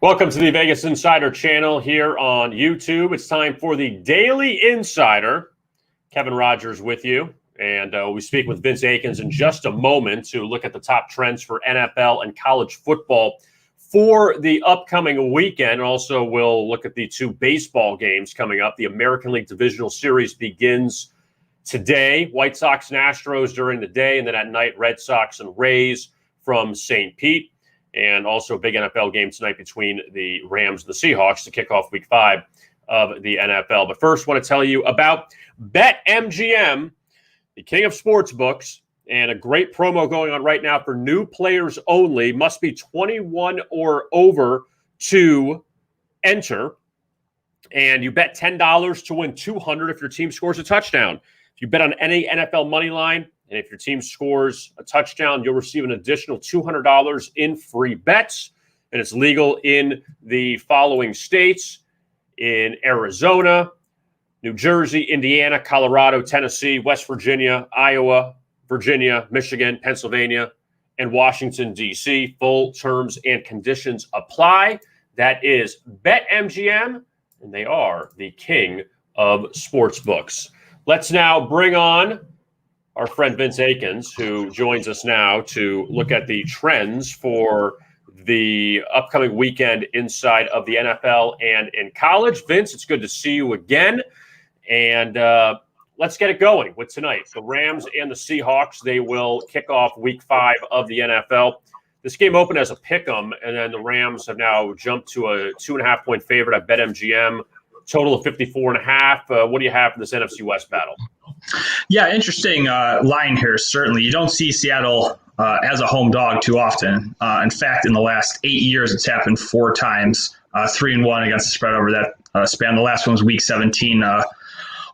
Welcome to the Vegas Insider channel here on YouTube. It's time for the Daily Insider. Kevin Rogers with you. And we speak with Vince Akins in just a moment to look at the top trends for NFL and college football for the upcoming weekend. Also, we'll look at the two baseball games coming up. The American League Divisional Series begins today. White Sox and Astros during the day, and then at night, Red Sox and Rays from St. Pete. And also a big NFL game tonight between the Rams and the Seahawks to kick off week 5 of the NFL. But first, I want to tell you about BetMGM, the king of sports books, and a great promo going on right now for new players only. Must be 21 or over to enter. And you bet $10 to win $200 if your team scores a touchdown. If you bet on any NFL money line, and if your team scores a touchdown, you'll receive an additional $200 in free bets. And it's legal in the following states: in Arizona, New Jersey, Indiana, Colorado, Tennessee, West Virginia, Iowa, Virginia, Michigan, Pennsylvania, and Washington, D.C. Full terms and conditions apply. That is BetMGM, and they are the king of sportsbooks. Let's now bring on our friend Vince Akins, who joins us now to look at the trends for the upcoming weekend inside of the NFL and in college. Vince, it's good to see you again. And let's get it going with tonight. The Rams and the Seahawks, they will kick off week 5 of the NFL. This game opened as a pick'em, and then the Rams have now jumped to a 2.5-point favorite at BetMGM. Total of 54.5. What do you have for this NFC West battle? Yeah, interesting line here, certainly. You don't see Seattle as a home dog too often. In fact, in the last 8 years, it's happened 4 times, 3-1 against the spread over that span. The last one was Week 17,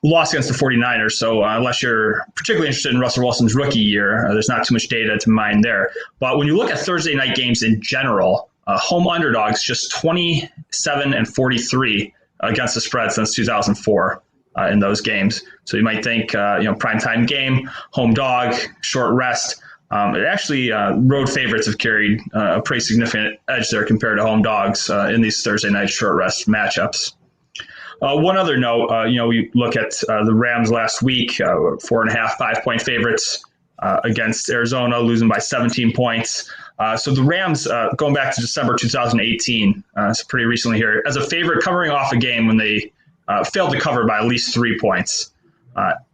loss against the 49ers. So unless you're particularly interested in Russell Wilson's rookie year, there's not too much data to mine there. But when you look at Thursday night games in general, home underdogs just 27 and 43 against the spread since 2004 in those games. So you might think, primetime game, home dog, short rest. It actually, road favorites have carried a pretty significant edge there compared to home dogs in these Thursday night short rest matchups. One other note, we look at the Rams last week, 4.5, 5-point favorites against Arizona, losing by 17 points. So the Rams, going back to December 2018, so pretty recently here, as a favorite, covering off a game when they failed to cover by at least 3 points.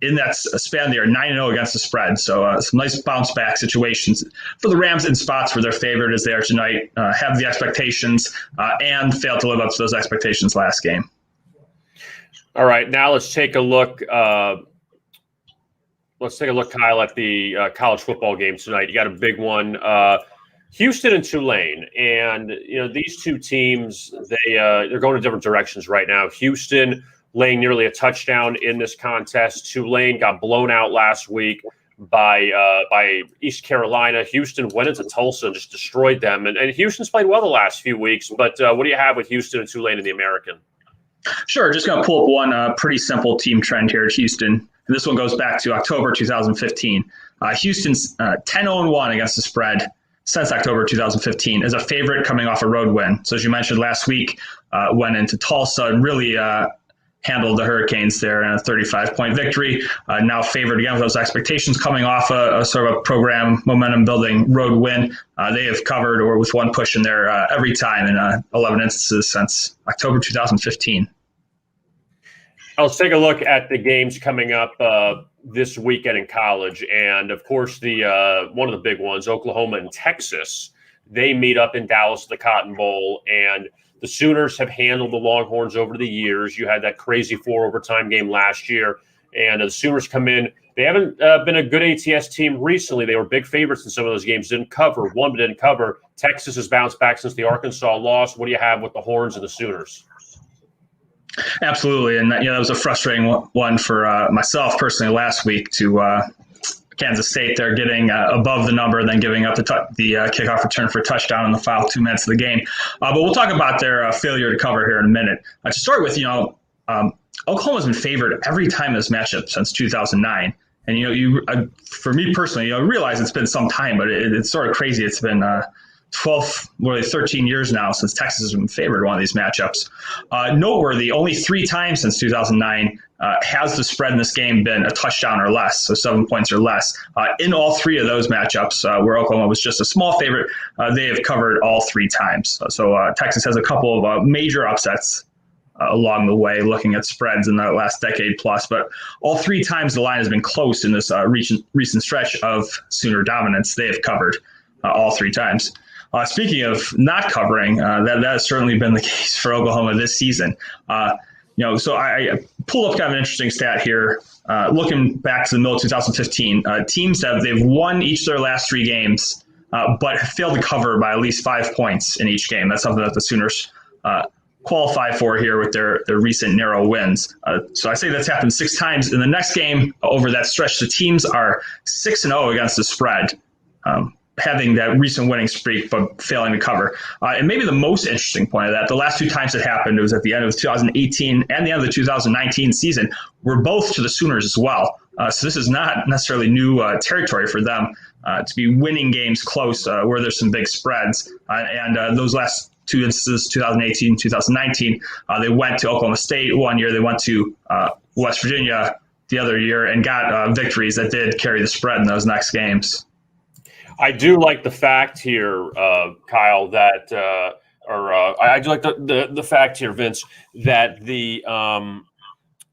In that span, they are 9-0 against the spread. So some nice bounce back situations for the Rams in spots where they're favored as they are tonight, have the expectations, and failed to live up to those expectations last game. All right, now let's take a look. Kyle, at the college football game tonight. You got a big one. Houston and Tulane, and these two teams, they're going in different directions right now. Houston laying nearly a touchdown in this contest. Tulane got blown out last week by East Carolina. Houston went into Tulsa and just destroyed them. And Houston's played well the last few weeks. But what do you have with Houston and Tulane in the American? Sure, just going to pull up one pretty simple team trend here at Houston. And this one goes back to October 2015. Houston's 10-1 against the spread since October 2015 as a favorite coming off a road win. So as you mentioned last week, went into Tulsa and really handled the Hurricanes there in a 35-point victory. Now favored again with those expectations coming off a sort of a program momentum-building road win. They have covered or with one push in there every time in 11 instances since October 2015. Let's take a look at the games coming up this weekend in college. And, of course, the one of the big ones, Oklahoma and Texas, they meet up in Dallas at the Cotton Bowl. And the Sooners have handled the Longhorns over the years. You had that crazy 4-overtime game last year. And the Sooners come in. They haven't been a good ATS team recently. They were big favorites in some of those games. Didn't cover. One, but didn't cover. Texas has bounced back since the Arkansas loss. What do you have with the Horns and the Sooners? Absolutely. And that was a frustrating one for myself personally last week to Kansas State. They're getting above the number and then giving up the kickoff return for a touchdown in the final 2 minutes of the game. But we'll talk about their failure to cover here in a minute. To start with, Oklahoma's been favored every time in this matchup since 2009. And, for me personally, I realize it's been some time, but it's sort of crazy. It's been 12, really 13 years now since Texas has been favored in one of these matchups. Noteworthy, only 3 times since 2009 has the spread in this game been a touchdown or less, so 7 points or less. In all 3 of those matchups, where Oklahoma was just a small favorite, they have covered all 3 times. So Texas has a couple of major upsets along the way, looking at spreads in the last decade plus. But all 3 times the line has been close in this recent stretch of Sooner dominance, they have covered all 3 times. Speaking of not covering, that has certainly been the case for Oklahoma this season. So I pulled up kind of an interesting stat here. Looking back to the middle of 2015, teams they've won each of their last 3 games, but have failed to cover by at least 5 points in each game. That's something that the Sooners qualify for here with their recent narrow wins. So I say that's happened 6 times. In the next game over that stretch, the teams are 6-0 against the spread, having that recent winning streak but failing to cover. And maybe the most interesting point of that, the last 2 times it happened, it was at the end of 2018 and the end of the 2019 season, were both to the Sooners as well. So this is not necessarily new territory for them to be winning games close where there's some big spreads. And those last 2 instances, 2018, 2019, they went to Oklahoma State one year, they went to West Virginia the other year and got victories that did carry the spread in those next games. I do like the fact here, Kyle, that I do like the fact here, Vince, that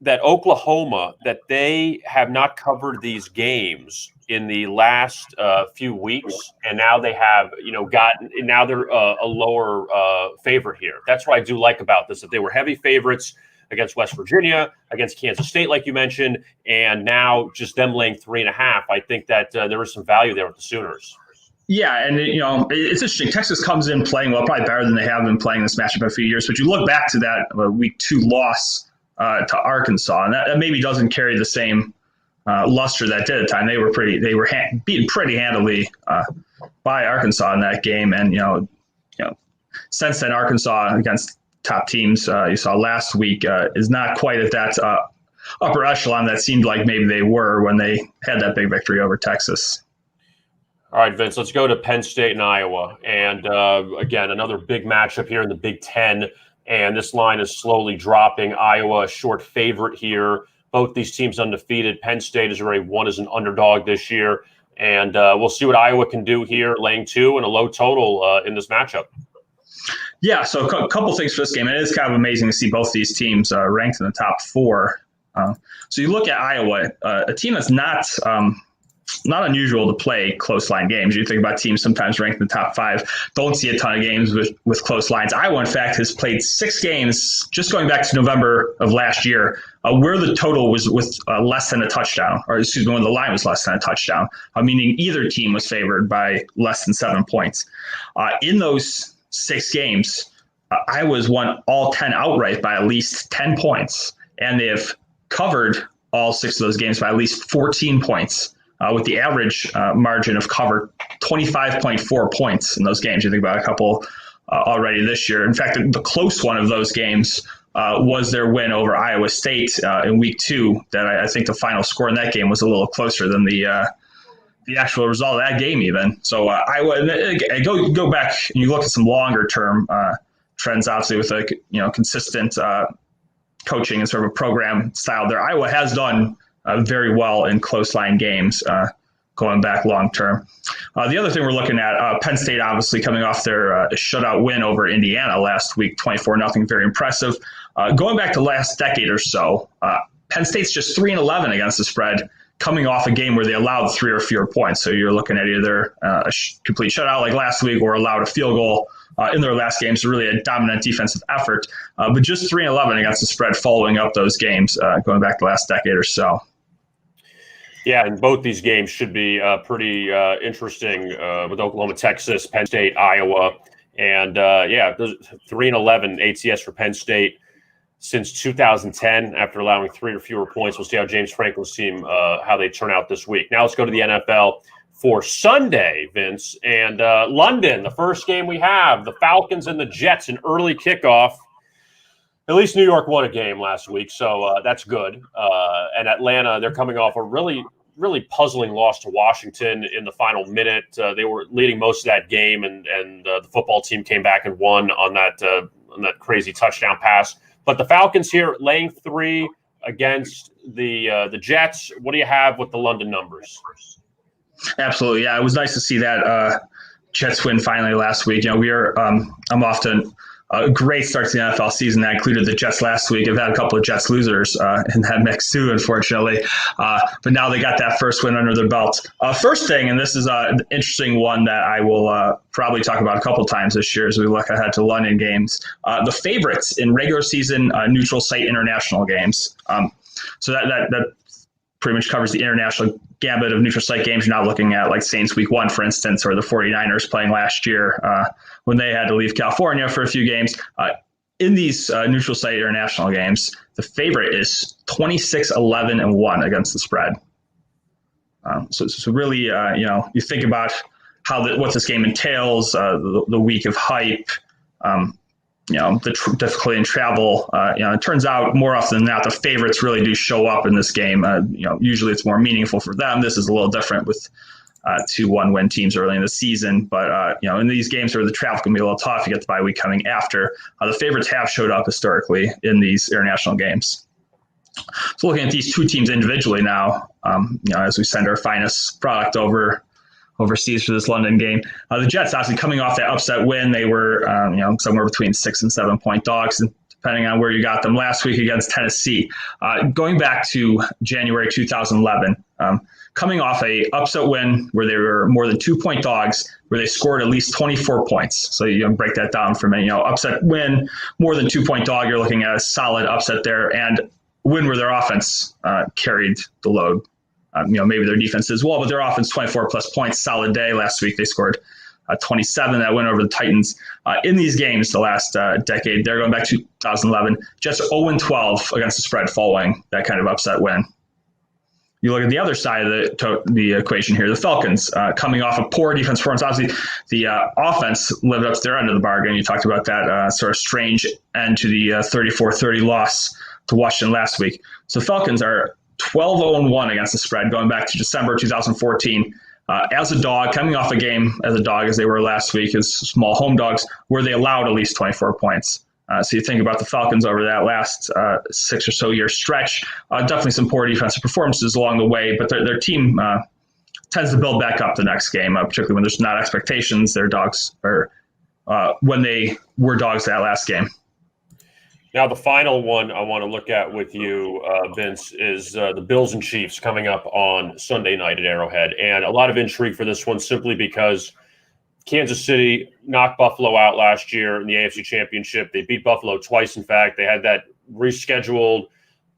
that Oklahoma, that they have not covered these games in the last few weeks, and now they have now they're a lower favorite here. That's what I do like about this. That they were heavy favorites against West Virginia, against Kansas State, like you mentioned, and now just them laying 3.5. I think that there is some value there with the Sooners. Yeah, and it's interesting. Texas comes in playing well, probably better than they have been playing this matchup in a few years. But you look back to that week 2 loss to Arkansas, and that maybe doesn't carry the same luster that did at the time. They were beaten pretty handily by Arkansas in that game, and since then Arkansas against top teams you saw last week is not quite at that upper echelon that seemed like maybe they were when they had that big victory over Texas. All right, Vince, let's go to Penn State and Iowa. And again, another big matchup here in the Big Ten. And this line is slowly dropping. Iowa, a short favorite here. Both these teams undefeated. Penn State has already won as an underdog this year. And we'll see what Iowa can do here, laying 2 and a low total in this matchup. Yeah, so a couple things for this game. It is kind of amazing to see both these teams ranked in the top 4. So you look at Iowa, a team that's not unusual to play close line games. You think about teams sometimes ranked in the top 5, don't see a ton of games with close lines. Iowa, in fact, has played 6 games just going back to November of last year where the total was with less than a touchdown, or excuse me, when the line was less than a touchdown, meaning either team was favored by less than 7 points. In those 6 games, Iowa's won all 10 outright by at least 10 points, and they have covered all 6 of those games by at least 14 points. With the average margin of cover 25.4 points in those games. You think about a couple already this year. In fact, the close one of those games was their win over Iowa State in week 2. That I think the final score in that game was a little closer than the actual result of that game even. So Iowa, go back and you look at some longer term trends, obviously with a consistent coaching and sort of a program style there. Iowa has done very well in close line games going back long term. The other thing we're looking at, Penn State obviously coming off their shutout win over Indiana last week, 24-0, very impressive. Going back to last decade or so, Penn State's just 3-11 against the spread, coming off a game where they allowed 3 or fewer points. So you're looking at either a complete shutout like last week or allowed a field goal in their last game. So really a dominant defensive effort, but just 3-11 against the spread following up those games going back to last decade or so. Yeah, and both these games should be pretty interesting with Oklahoma, Texas, Penn State, Iowa. And, 3-11 ATS for Penn State since 2010 after allowing 3 or fewer points. We'll see how James Franklin's team, how they turn out this week. Now let's go to the NFL for Sunday, Vince. And London, the first game we have, the Falcons and the Jets, an early kickoff. At least New York won a game last week, so that's good. And Atlanta, they're coming off a really really puzzling loss to Washington in the final minute. They were leading most of that game, and the football team came back and won on that crazy touchdown pass. But the Falcons here laying 3 against the Jets. What do you have with the London numbers? Absolutely, yeah. It was nice to see that Jets win finally last week. I'm often a great start to the NFL season. That included the Jets last week. I've had a couple of Jets losers in that mix too, unfortunately. But now they got that first win under their belt. First thing, and this is an interesting one that I will probably talk about a couple times this year as we look ahead to London games. The favorites in regular season neutral site international games. So that pretty much covers the international gambit of neutral site games. You're not looking at like Saints week 1, for instance, or the 49ers playing last year when they had to leave California for a few games. In these neutral site international games, the favorite is 26-11-1 against the spread. So really, you think about what this game entails, the week of hype, the difficulty in travel. It turns out more often than not, the favorites really do show up in this game. Usually it's more meaningful for them. This is a little different with 2 1-win teams early in the season. But, in these games where the travel can be a little tough, you get the bye week coming after. The favorites have showed up historically in these international games. So looking at these 2 teams individually now, as we send our finest product overseas for this London game. The Jets, obviously coming off that upset win, they were somewhere between 6 and 7 point dogs, and depending on where you got them last week against Tennessee. Going back to January 2011, coming off a upset win where they were more than 2 point dogs, where they scored at least 24 points. So you break that down from upset win, more than 2 point dog, you're looking at a solid upset there, and win where their offense carried the load. Maybe their defense as well, but their offense 24 plus points, solid day. Last week they scored 27, that win over the Titans. In these games the last decade, they're going back to 2011, Jets are 0-12 against the spread following that kind of upset win. You look at the other side of the equation here, the Falcons coming off a poor defense performance. Obviously, the offense lived up to their end of the bargain. You talked about that sort of strange end to the 34-30 loss to Washington last week. So Falcons are 12-0-1 against the spread, going back to December 2014. As a dog, coming off a game as a dog as they were last week as small home dogs, where they allowed at least 24 points. So you think about the Falcons over that last 6 or so year stretch, definitely some poor defensive performances along the way, but their team tends to build back up the next game, particularly when there's not expectations. Their dogs are when they were dogs that last game. Now, the final one I want to look at with you, Vince, is the Bills and Chiefs coming up on Sunday night at Arrowhead. And a lot of intrigue for this one simply because Kansas City knocked Buffalo out last year in the AFC Championship. They beat Buffalo twice, in fact. They had that rescheduled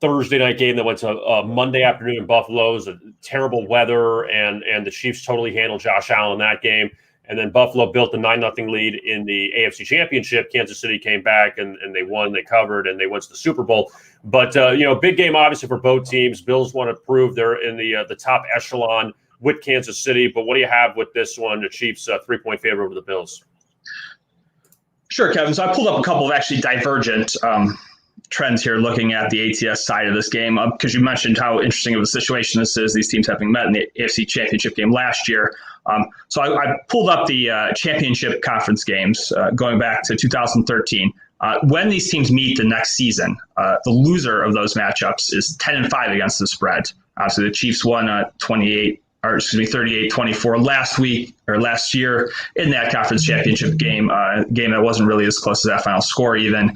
Thursday night game that went to Monday afternoon in Buffalo. It was a terrible weather, and the Chiefs totally handled Josh Allen in that game. And then Buffalo built a 9-0 lead in the AFC Championship. Kansas City came back and they won, they covered, and they went to the Super Bowl. But, big game obviously for both teams. Bills want to prove they're in the top echelon with Kansas City. But what do you have with this one, the Chiefs 3-point favorite over the Bills? Sure, Kevin. So I pulled up a couple of actually divergent trends here looking at the ATS side of this game, because you mentioned how interesting of a situation this is, these teams having met in the AFC Championship game last year. So I pulled up the championship conference games going back to 2013. When these teams meet the next season, the loser of those matchups is 10-5 against the spread. So the Chiefs won 38-24 last year in that conference championship game, game that wasn't really as close as that final score even.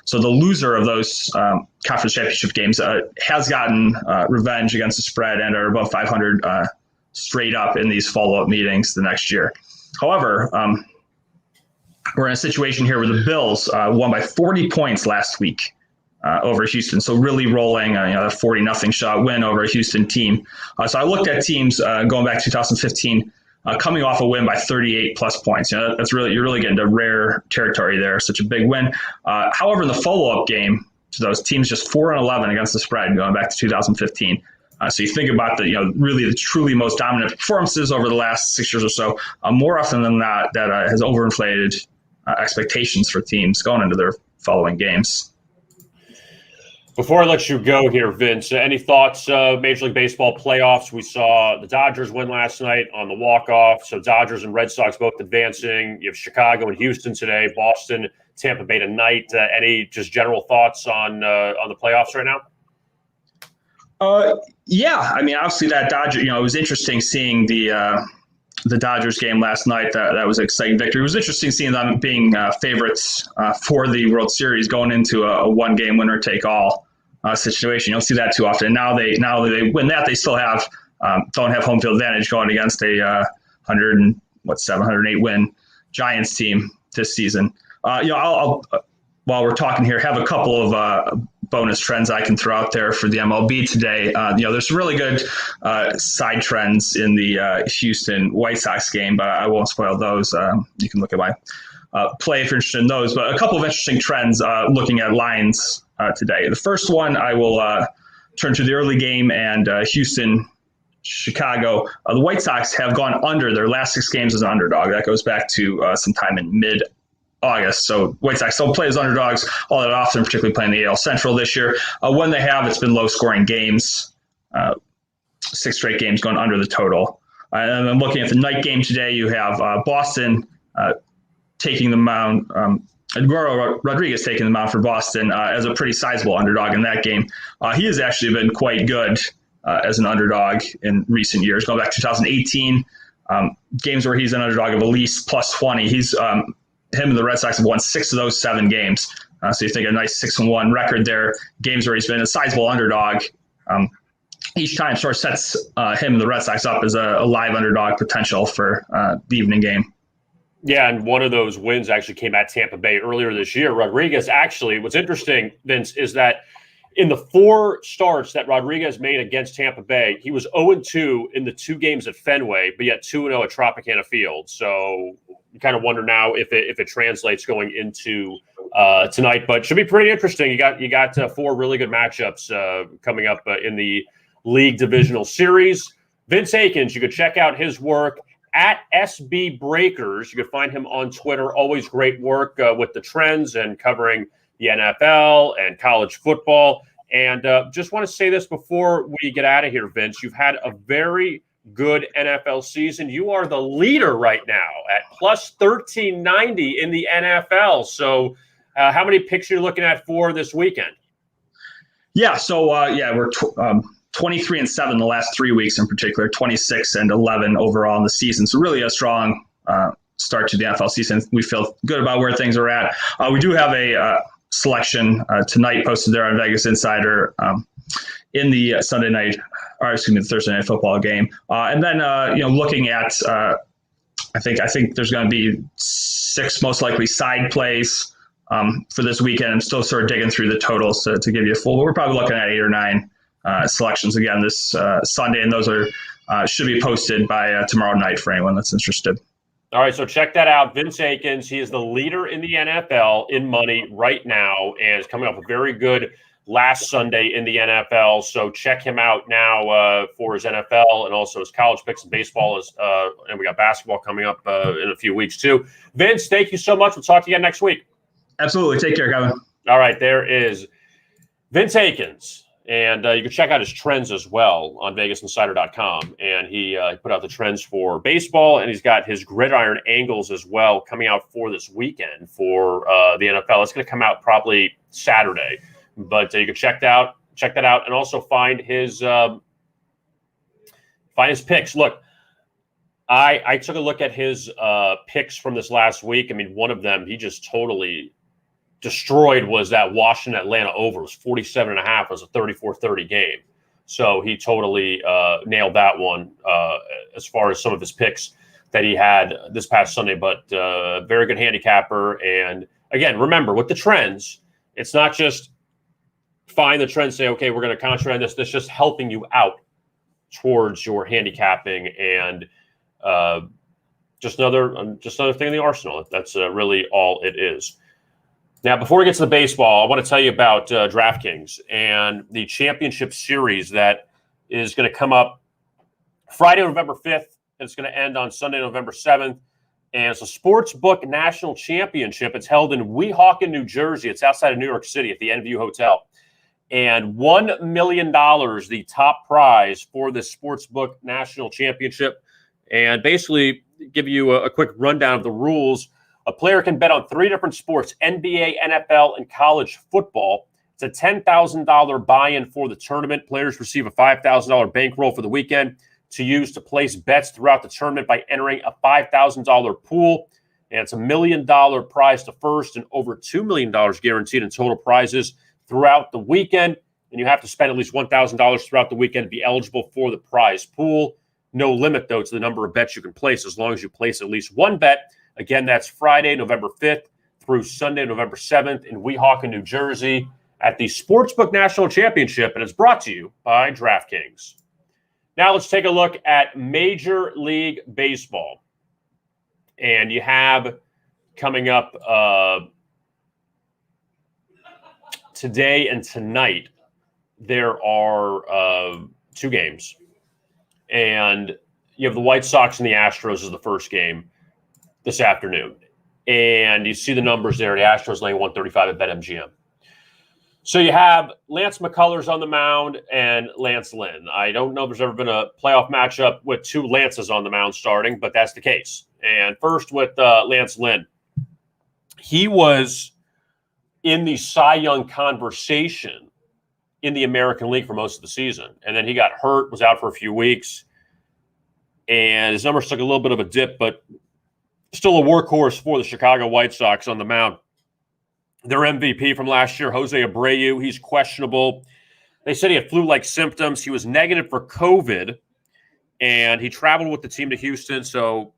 So the loser of those conference championship games has gotten revenge against the spread and are above 500 straight up in these follow-up meetings the next year. However, we're in a situation here where the Bills won by 40 points last week over Houston. So really rolling, a 40-0 shot win over a Houston team. So I looked at teams going back to 2015, coming off a win by 38 plus points. That's really, you're really getting to rare territory there. Such a big win. However, in the follow-up game to those teams, just 4-11 against the spread going back to 2015. So you think about the truly most dominant performances over the last 6 years or so. More often than not, that has overinflated expectations for teams going into their following games. Before I let you go here, Vince, any thoughts? Major League Baseball playoffs. We saw the Dodgers win last night on the walk-off. So Dodgers and Red Sox both advancing. You have Chicago and Houston today. Boston, Tampa Bay tonight. Any just general thoughts on the playoffs right now? Yeah, I mean, obviously that Dodger. It was interesting seeing the Dodgers game last night. That was an exciting victory. It was interesting seeing them being favorites for the World Series going into a one-game winner-take-all situation. You don't see that too often. Now they win that, they still don't have home field advantage going against a 708 win Giants team this season. I'll while we're talking here, have a couple of bonus trends I can throw out there for the MLB today. There's some really good side trends in the Houston White Sox game, but I won't spoil those. You can look at my play if you're interested in those. But a couple of interesting trends looking at lines today. The first one, I will turn to the early game and Houston, Chicago. The White Sox have gone under their last 6 games as an underdog. That goes back to sometime in mid-August. So White Sox don't play as underdogs all that often, particularly playing the AL Central this year. When they have, it's been low-scoring games, 6 straight games going under the total. And then looking at the night game today, you have Boston taking the mound. Eduardo Rodriguez taking the mound for Boston as a pretty sizable underdog in that game. He has actually been quite good as an underdog in recent years, going back to 2018. Games where he's an underdog of at least plus 20. Him and the Red Sox have won 6 of those 7 games. So you think a nice 6-1 record there. Games where he's been a sizable underdog. Each time sort of sets him and the Red Sox up as a live underdog potential for the evening game. Yeah, and one of those wins actually came at Tampa Bay earlier this year. Rodriguez actually, what's interesting, Vince, is that in the 4 starts that Rodriguez made against Tampa Bay, he was 0-2 in the 2 games at Fenway, but yet 2-0 at Tropicana Field. So you kind of wonder now if it translates going into tonight, but should be pretty interesting. You got 4 really good matchups coming up in the league divisional series. Vince Akins, you could check out his work at SB Breakers. You can find him on Twitter. Always great work with the trends and covering the NFL and college football. And just want to say this before we get out of here, Vince. You've had a very good NFL season. You are the leader right now at plus 1390 in the NFL. So how many picks are you looking at for this weekend? Yeah, so we're 23-7 the last 3 weeks in particular, 26-11 overall in the season. So really a strong start to the NFL season. We feel good about where things are at. We do have a selection tonight posted there on Vegas Insider in the the Thursday night football game. And then looking at I think there's going to be 6 most likely side plays for this weekend. I'm still sort of digging through the totals to give you a full. We're probably looking at 8 or 9 selections again this Sunday, and those should be posted by tomorrow night for anyone that's interested. All right, so check that out. Vince Akins, he is the leader in the NFL in money right now and is coming off a very good last Sunday in the NFL. So check him out now for his NFL and also his college picks and baseball. And we got basketball coming up in a few weeks too. Vince, thank you so much. We'll talk to you again next week. Absolutely. Take care, Kevin. All right, there is Vince Akins. And you can check out his trends as well on VegasInsider.com. And he put out the trends for baseball, and he's got his gridiron angles as well coming out for this weekend for the NFL. It's going to come out probably Saturday, but you can check that out, and also find his picks. Look, I took a look at his picks from this last week. I mean, one of them he just totally destroyed was that Washington-Atlanta over. It was 47.5. It was a 34-30 game. So he totally nailed that one as far as some of his picks that he had this past Sunday. But very good handicapper. And, again, remember, with the trends, it's not just find the trend, say, okay, we're going to concentrate on this. That's just helping you out towards your handicapping and just another thing in the arsenal. That's really all it is. Now, before we get to the baseball, I want to tell you about DraftKings and the championship series that is going to come up Friday, November 5th, and it's going to end on Sunday, November 7th. And it's a Sportsbook National Championship. It's held in Weehawken, New Jersey. It's outside of New York City at the NVU Hotel. And $1 million, the top prize for the Sportsbook National Championship. And basically, give you a quick rundown of the rules. A player can bet on 3 different sports: NBA, NFL, and college football. It's a $10,000 buy-in for the tournament. Players receive a $5,000 bankroll for the weekend to use to place bets throughout the tournament by entering a $5,000 pool. And it's $1 million prize to first and over $2 million guaranteed in total prizes throughout the weekend. And you have to spend at least $1,000 throughout the weekend to be eligible for the prize pool. No limit, though, to the number of bets you can place as long as you place at least one bet. Again, that's Friday, November 5th through Sunday, November 7th in Weehawken, New Jersey at the Sportsbook National Championship, and it's brought to you by DraftKings. Now let's take a look at Major League Baseball. And you have coming up today and tonight, there are 2 games. And you have the White Sox and the Astros as the first game this afternoon. And you see the numbers there. The Astros laying 135 at BetMGM. So you have Lance McCullers on the mound and Lance Lynn. I don't know if there's ever been a playoff matchup with 2 Lances on the mound starting, but that's the case. And first with Lance Lynn. He was in the Cy Young conversation in the American League for most of the season. And then he got hurt, was out for a few weeks. And his numbers took a little bit of a dip, but still a workhorse for the Chicago White Sox on the mound. Their MVP from last year, Jose Abreu, he's questionable. They said he had flu-like symptoms. He was negative for COVID, and he traveled with the team to Houston. So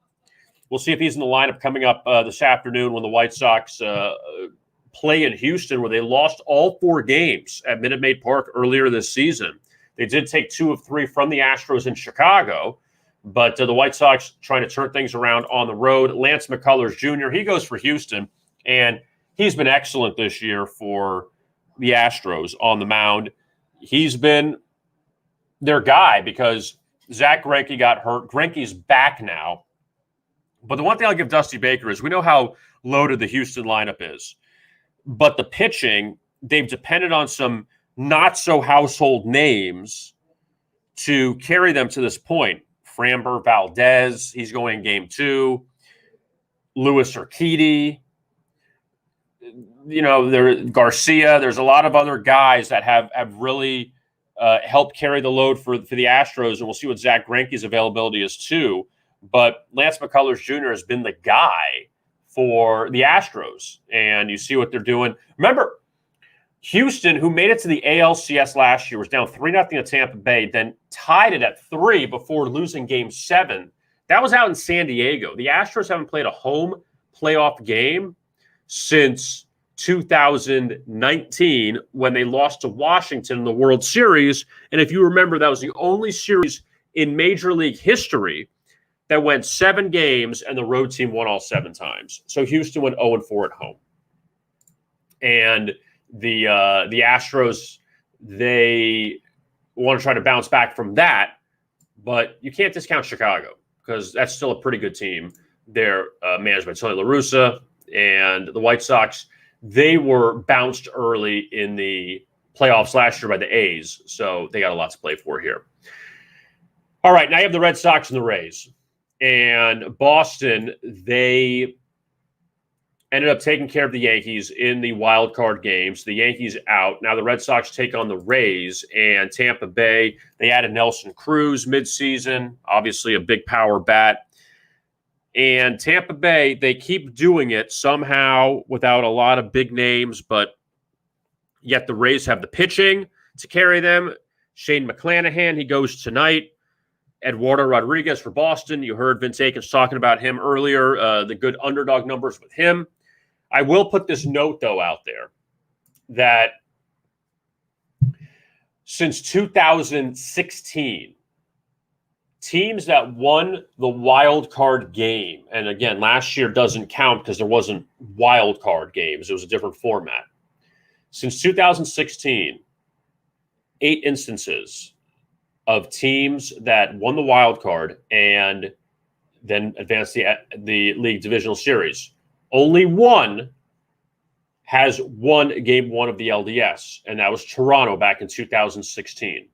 we'll see if he's in the lineup coming up this afternoon when the White Sox play in Houston, where they lost all 4 games at Minute Maid Park earlier this season. They did take 2 of 3 from the Astros in Chicago, but the White Sox trying to turn things around on the road. Lance McCullers Jr., he goes for Houston, and he's been excellent this year for the Astros on the mound. He's been their guy because Zach Greinke got hurt. Greinke's back now. But the one thing I'll give Dusty Baker is we know how loaded the Houston lineup is. But the pitching, they've depended on some not-so-household names to carry them to this point. Framber Valdez, he's going in game 2. Luis Urquidy, Garcia. There's a lot of other guys that have really helped carry the load for the Astros, and we'll see what Zach Greinke's availability is too. But Lance McCullers Jr. has been the guy for the Astros, and you see what they're doing. Remember, Houston, who made it to the ALCS last year, was down 3-0 at Tampa Bay, then tied it at 3 before losing Game 7. That was out in San Diego. The Astros haven't played a home playoff game since 2019 when they lost to Washington in the World Series. And if you remember, that was the only series in Major League history that went 7 games and the road team won all 7 times. So Houston went 0-4 at home. And the Astros, they want to try to bounce back from that, but you can't discount Chicago because that's still a pretty good team. Their management, Tony La Russa, and the White Sox, they were bounced early in the playoffs last year by the A's, so they got a lot to play for here. All right, now you have the Red Sox and the Rays. And Boston, they ended up taking care of the Yankees in the wild card games. The Yankees out. Now the Red Sox take on the Rays, and Tampa Bay, they added Nelson Cruz midseason, obviously a big power bat. And Tampa Bay, they keep doing it somehow without a lot of big names, but yet the Rays have the pitching to carry them. Shane McClanahan, he goes tonight. Eduardo Rodriguez for Boston. You heard Vince Akins talking about him earlier, the good underdog numbers with him. I will put this note, though, out there that since 2016, teams that won the wild card game, and again, last year doesn't count because there wasn't wild card games. It was a different format. Since 2016, 8 instances of teams that won the wild card and then advanced the league divisional series. Only one has won game one of the LDS, and that was Toronto back in 2016.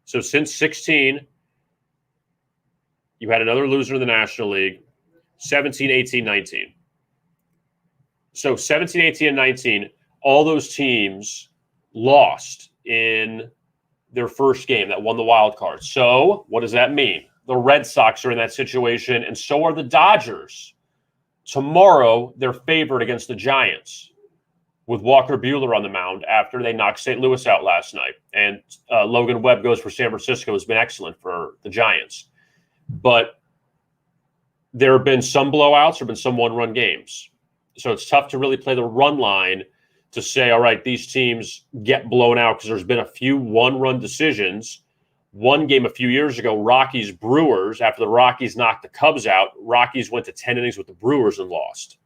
So since 16, you had another loser in the National League, 17, 18, 19. So 17, 18, and 19, all those teams lost in their first game that won the wild card. So what does that mean? The Red Sox are in that situation, and so are the Dodgers. Tomorrow, they're favored against the Giants with Walker Buehler on the mound after they knocked St. Louis out last night. And Logan Webb goes for San Francisco, has been excellent for the Giants. But there have been some blowouts, there have been some one-run games. So it's tough to really play the run line to say, all right, these teams get blown out because there's been a few one-run decisions. One game a few years ago, Rockies-Brewers, after the Rockies knocked the Cubs out, Rockies went to 10 innings with the Brewers and lost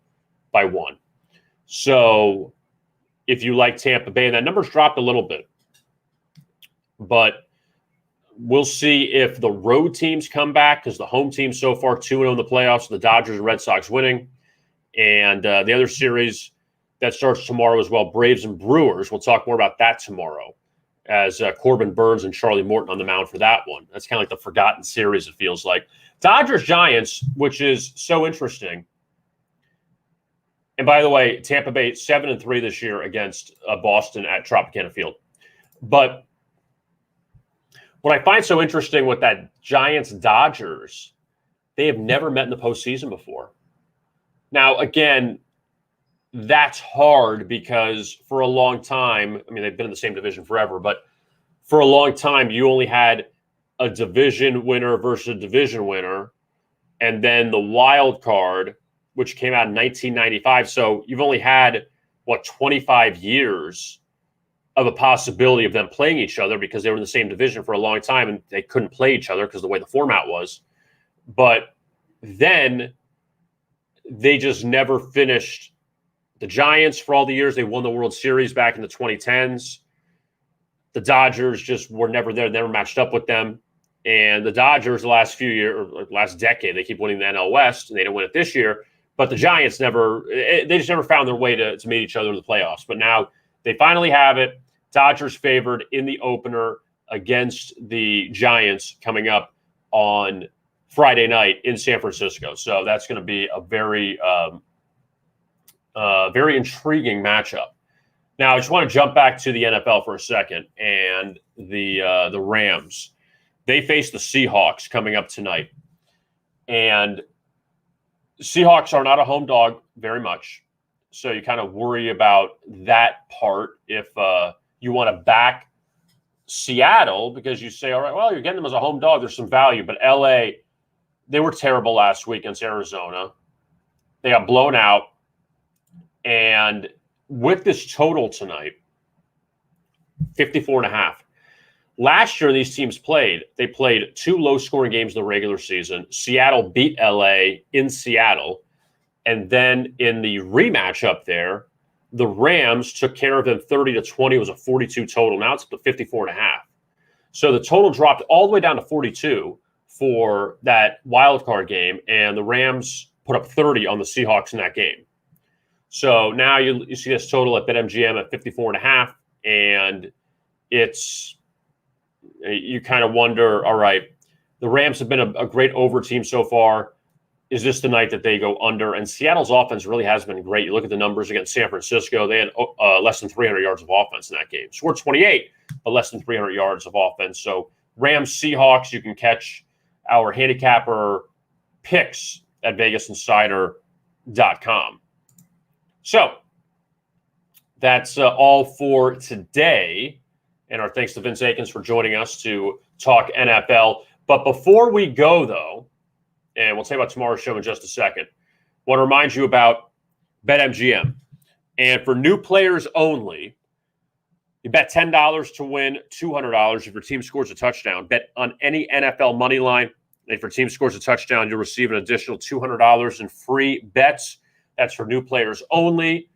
by 1. So if you like Tampa Bay, and that number's dropped a little bit, but we'll see if the road teams come back, because the home team so far 2-0 in the playoffs, the Dodgers and Red Sox winning. And the other series that starts tomorrow as well, Braves and Brewers. We'll talk more about that tomorrow, as Corbin Burns and Charlie Morton on the mound for that one. That's kind of like the forgotten series, it feels like. Dodgers-Giants, which is so interesting. And by the way, Tampa Bay 7-3 this year against Boston at Tropicana Field. But what I find so interesting with that Giants-Dodgers, they have never met in the postseason before. Now, again, that's hard because for a long time, I mean, they've been in the same division forever, but for a long time, you only had a division winner versus a division winner, and then the wild card, which came out in 1995. So you've only had, 25 years of a possibility of them playing each other because they were in the same division for a long time and they couldn't play each other because of the way the format was. But then they just never finished. The Giants, for all the years, they won the World Series back in the 2010s. The Dodgers just were never there, never matched up with them. And the Dodgers, the last few years, or last decade, they keep winning the NL West, and they didn't win it this year. But the Giants they just never found their way to meet each other in the playoffs. But now they finally have it. Dodgers favored in the opener against the Giants coming up on Friday night in San Francisco. So that's going to be a very intriguing matchup. Now, I just want to jump back to the NFL for a second, and the Rams. They face the Seahawks coming up tonight, and Seahawks are not a home dog very much, so you kind of worry about that part if you want to back Seattle, because you say, all right, well, you're getting them as a home dog, there's some value, but LA, they were terrible last week against Arizona. They got blown out. And with this total tonight, 54.5. Last year, these teams they played 2 low-scoring games in the regular season. Seattle beat LA in Seattle. And then in the rematch up there, the Rams took care of them 30-20. It was a 42 total. Now it's up to 54.5. So the total dropped all the way down to 42 for that wild card game. And the Rams put up 30 on the Seahawks in that game. So now you see this total at BetMGM at 54.5, and you kind of wonder, all right, the Rams have been a great over team so far. Is this the night that they go under? And Seattle's offense really has been great. You look at the numbers against San Francisco, they had less than 300 yards of offense in that game. Scored 28, but less than 300 yards of offense. So Rams, Seahawks, you can catch our handicapper picks at VegasInsider.com. So that's all for today. And our thanks to Vince Akins for joining us to talk NFL. But before we go, though, and we'll tell you about tomorrow's show in just a second, I want to remind you about BetMGM. And for new players only, you bet $10 to win $200 if your team scores a touchdown. Bet on any NFL money line. And if your team scores a touchdown, you'll receive an additional $200 in free bets. That's for new players only.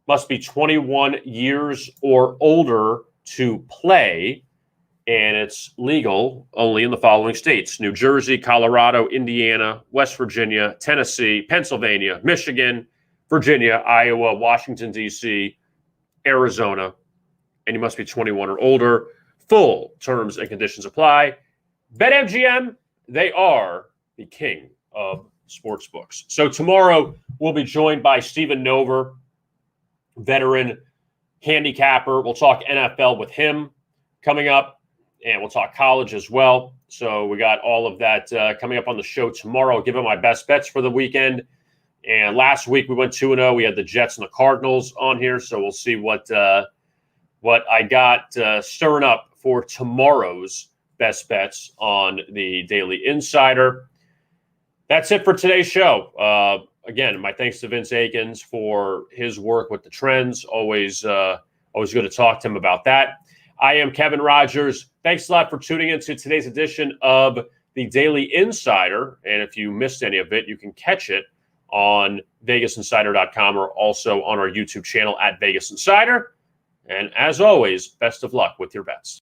Must be 21 years or older to play. And it's legal only in the following states: New Jersey, Colorado, Indiana, West Virginia, Tennessee, Pennsylvania, Michigan, Virginia, Iowa, Washington, D.C., Arizona, and you must be 21 or older. Full terms and conditions apply. BetMGM, they are the king of sportsbooks. So tomorrow we'll be joined by Stephen Nover, veteran handicapper. We'll talk NFL with him coming up, and we'll talk college as well. So we got all of that coming up on the show tomorrow. I'll give him my best bets for the weekend. And last week we went 2-0. We had the Jets and the Cardinals on here, so we'll see what I got stirring up for tomorrow's best bets on the Daily Insider. That's it for today's show. Again, my thanks to Vince Akins for his work with the trends. Always good to talk to him about that. I am Kevin Rogers. Thanks a lot for tuning into today's edition of the Daily Insider. And if you missed any of it, you can catch it on VegasInsider.com or also on our YouTube channel at Vegas Insider. And as always, best of luck with your bets.